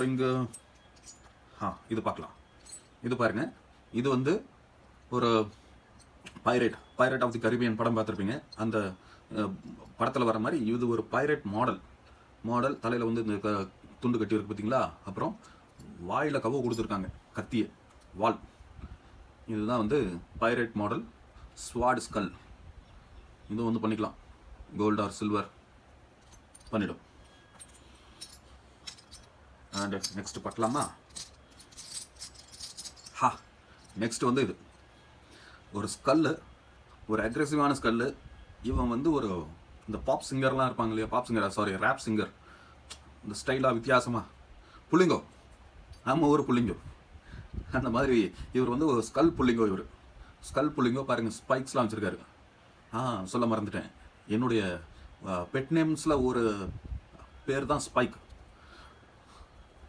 இங்கே இது பார்க்கலாம். இது பாருங்க, இது வந்து ஒரு பைரேட் ஆஃப் தி கரீபியன் படம் பார்த்துருப்பீங்க. அந்த படத்தில் வர மாதிரி இது ஒரு பைரேட் மாடல். தலையில் வந்து இந்த துண்டு கட்டி இருக்கு பார்த்தீங்களா. அப்புறம் வாயில் கவ கொடுத்துருக்காங்க, கத்திய வால். இதுதான் வந்து பைரேட் மாடல் ஸ்வாட் ஸ்கல். இதுவும் வந்து பண்ணிக்கலாம், கோல்டு ஆர் சில்வர் பண்ணிடும். அண்ட் நெக்ஸ்ட் பார்க்கலாமா. நெக்ஸ்ட் வந்து இது ஒரு ஸ்கல்லு, ஒரு அக்ரெசிவான ஸ்கல்லு. இவன் வந்து ஒரு இந்த பாப் சிங்கர்லாம் இருப்பாங்க இல்லையா, ரேப் சிங்கர். இந்த ஸ்டைலாக வித்தியாசமாக புள்ளிங்கோ, நம்ம ஊர் புள்ளிங்கோ அந்த மாதிரி இவர் வந்து ஒரு ஸ்கல் புள்ளிங்கோ பாருங்கள். ஸ்பைக்ஸ்லாம் வச்சுருக்காரு. சொல்ல மறந்துட்டேன், என்னுடைய பெட் நேம்ஸில் ஒரு பேர் தான் ஸ்பைக்.